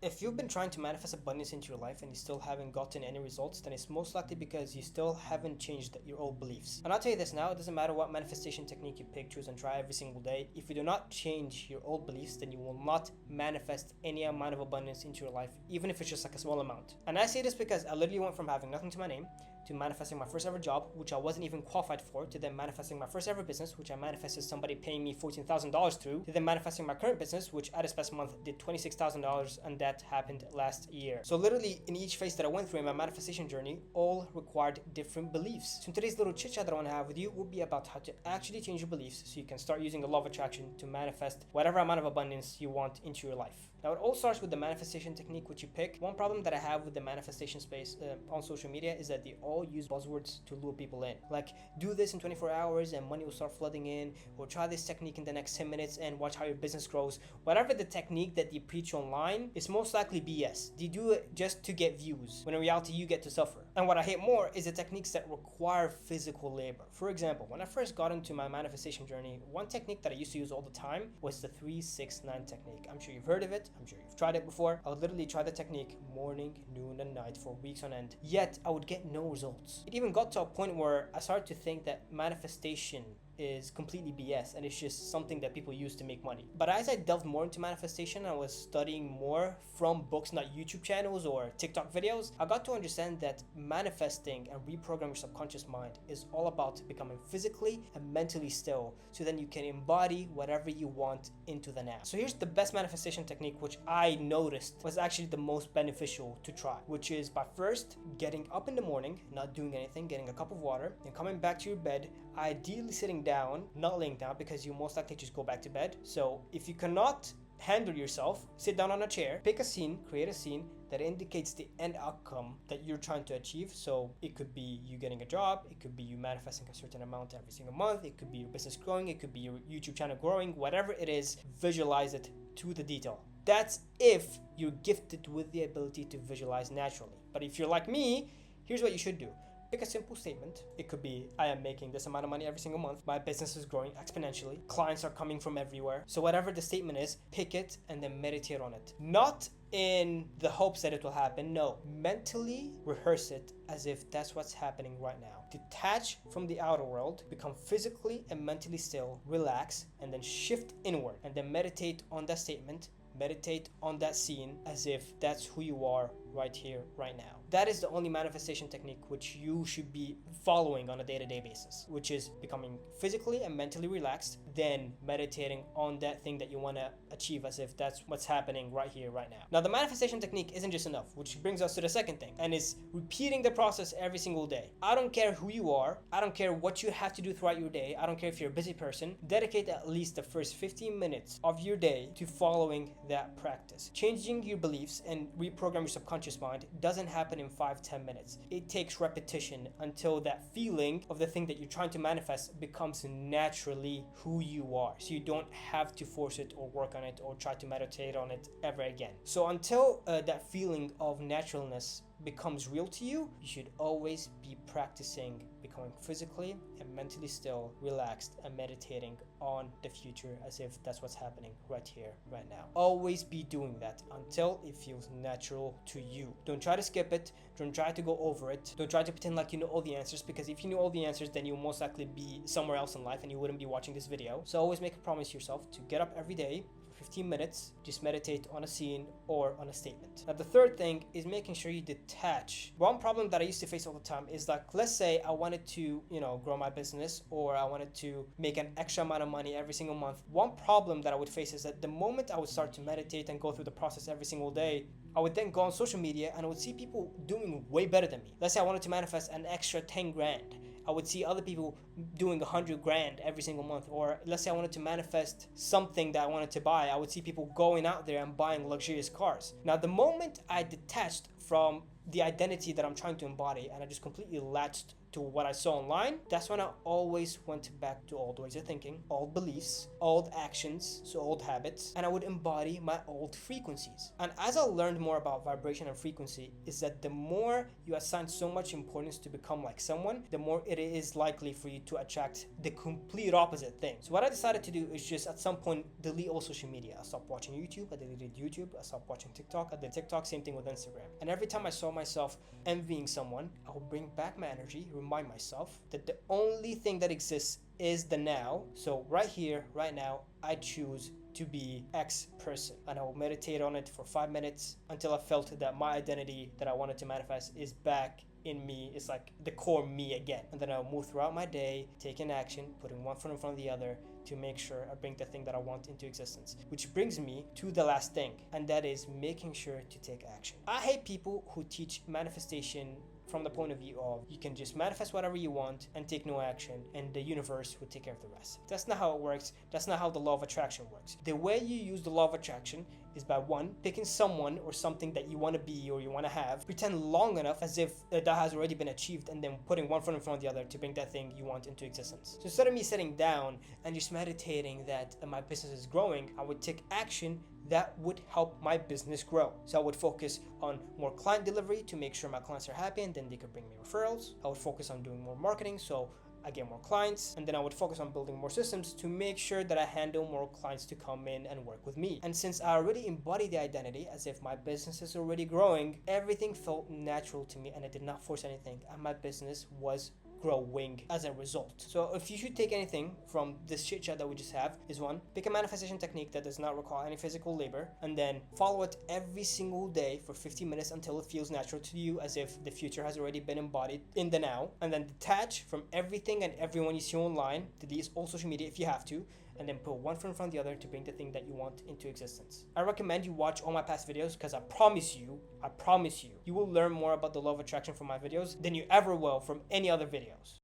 If you've been trying to manifest abundance into your life and you still haven't gotten any results, then it's most likely because you still haven't changed your old beliefs. And I'll tell you this now, it doesn't matter what manifestation technique you pick, choose, and try every single day. If you do not change your old beliefs, then you will not manifest any amount of abundance into your life, even if it's just like a small amount. And I say this because I literally went from having nothing to my name to manifesting my first ever job, which I wasn't even qualified for, to then manifesting my first ever business, which I manifested somebody paying me $14,000 through, to then manifesting my current business, which at its best month did $26,000, and that happened last year. So literally in each phase that I went through in my manifestation journey, all required different beliefs. So today's little chit chat that I want to have with you will be about how to actually change your beliefs so you can start using the law of attraction to manifest whatever amount of abundance you want into your life. Now it all starts with the manifestation technique which you pick. One problem that I have with the manifestation space on social media is that they all use buzzwords to lure people in. Like, do this in 24 hours and money will start flooding in, or try this technique in the next 10 minutes and watch how your business grows. Whatever the technique that they preach online, it's most likely BS. They do it just to get views, when in reality you get to suffer. And what I hate more is the techniques that require physical labor. For example, when I first got into my manifestation journey, one technique that I used to use all the time was the 3-6-9 technique. I'm sure you've heard of it. I'm sure you've tried it before. I would literally try the technique morning, noon, and night for weeks on end. Yet I would get no results. It even got to a point where I started to think that manifestation is completely BS and it's just something that people use to make money. But as I delved more into manifestation, I was studying more from books, not YouTube channels or TikTok videos, I got to understand that manifesting and reprogramming your subconscious mind is all about becoming physically and mentally still, so then you can embody whatever you want into the now. So here's the best manifestation technique which I noticed was actually the most beneficial to try, which is by first getting up in the morning, not doing anything, getting a cup of water, and coming back to your bed, ideally sitting down, not laying down, because you most likely just go back to bed. So if you cannot handle yourself, sit down on a chair, pick a scene, create a scene that indicates the end outcome that you're trying to achieve. So it could be you getting a job, it could be you manifesting a certain amount every single month, it could be your business growing, it could be your YouTube channel growing, whatever it is, visualize it to the detail. That's if you're gifted with the ability to visualize naturally. But if you're like me, here's what you should do. Pick a simple statement. It could be, I am making this amount of money every single month. My business is growing exponentially. Clients are coming from everywhere. So whatever the statement is, pick it and then meditate on it. Not in the hopes that it will happen. No, mentally rehearse it as if that's what's happening right now. Detach from the outer world, become physically and mentally still, relax, and then shift inward. And then meditate on that statement. Meditate on that scene as if that's who you are right here, right now. That is the only manifestation technique which you should be following on a day-to-day basis, which is becoming physically and mentally relaxed, then meditating on that thing that you want to achieve as if that's what's happening right here, right now. Now, the manifestation technique isn't just enough, which brings us to the second thing, and it's repeating the process every single day. I don't care who you are. I don't care what you have to do throughout your day. I don't care if you're a busy person. Dedicate at least the first 15 minutes of your day to following that practice. Changing your beliefs and reprogram your subconscious mind doesn't happen in 5-10 minutes. It takes repetition until that feeling of the thing that you're trying to manifest becomes naturally who you are. So you don't have to force it or work on it or try to meditate on it ever again. So until that feeling of naturalness becomes real to you, you should always be practicing becoming physically and mentally still, relaxed, and meditating on the future as if that's what's happening right here, right now. Always be doing that until it feels natural to you. Don't try to skip it. Don't try to go over it. Don't try to pretend like you know all the answers, because if you knew all the answers, then you'll most likely be somewhere else in life and you wouldn't be watching this video. So always make a promise to yourself to get up every day, 15 minutes, just meditate on a scene or on a statement. Now, the third thing is making sure you detach. One problem that I used to face all the time is like, let's say I wanted to, grow my business, or I wanted to make an extra amount of money every single month. One problem that I would face is that the moment I would start to meditate and go through the process every single day, I would then go on social media and I would see people doing way better than me. Let's say I wanted to manifest an extra 10 grand. I would see other people doing 100 grand every single month. Or let's say I wanted to manifest something that I wanted to buy. I would see people going out there and buying luxurious cars. Now, the moment I detached from the identity that I'm trying to embody and I just completely latched to what I saw online, that's when I always went back to old ways of thinking, old beliefs, old actions, so old habits, and I would embody my old frequencies. And as I learned more about vibration and frequency, is that the more you assign so much importance to become like someone, the more it is likely for you to attract the complete opposite thing. So what I decided to do is just at some point delete all social media. I stopped watching YouTube, I deleted YouTube, I stopped watching TikTok, I did TikTok, same thing with Instagram. And every time I saw myself envying someone, I would bring back my energy, remind myself that the only thing that exists is the now. So right here, right now, I choose to be X person, and I will meditate on it for 5 minutes until I felt that my identity that I wanted to manifest is back in me. It's like the core me again. And then I'll move throughout my day, taking action, putting one foot in front of the other to make sure I bring the thing that I want into existence. Which brings me to the last thing, and that is making sure to take action. I hate people who teach manifestation from the point of view of you can just manifest whatever you want and take no action and the universe will take care of the rest. That's not how it works. That's not how the law of attraction works. The way you use the law of attraction is by one, picking someone or something that you want to be or you want to have, pretend long enough as if that has already been achieved, and then putting one foot in front of the other to bring that thing you want into existence. So instead of me sitting down and just meditating that my business is growing, I would take action that would help my business grow. So I would focus on more client delivery to make sure my clients are happy and then they could bring me referrals. I would focus on doing more marketing so I get more clients, and then I would focus on building more systems to make sure that I handle more clients to come in and work with me. And since I already embody the identity as if my business is already growing, everything felt natural to me and I did not force anything, and my business was growing as a result. So if you should take anything from this chit chat that we just have, is one, pick a manifestation technique that does not require any physical labor, and then follow it every single day for 15 minutes until it feels natural to you, as if the future has already been embodied in the now. And then detach from everything and everyone you see online, delete all social media if you have to, and then put one foot in front of the other to bring the thing that you want into existence. I recommend you watch all my past videos because I promise you, you will learn more about the law of attraction from my videos than you ever will from any other videos.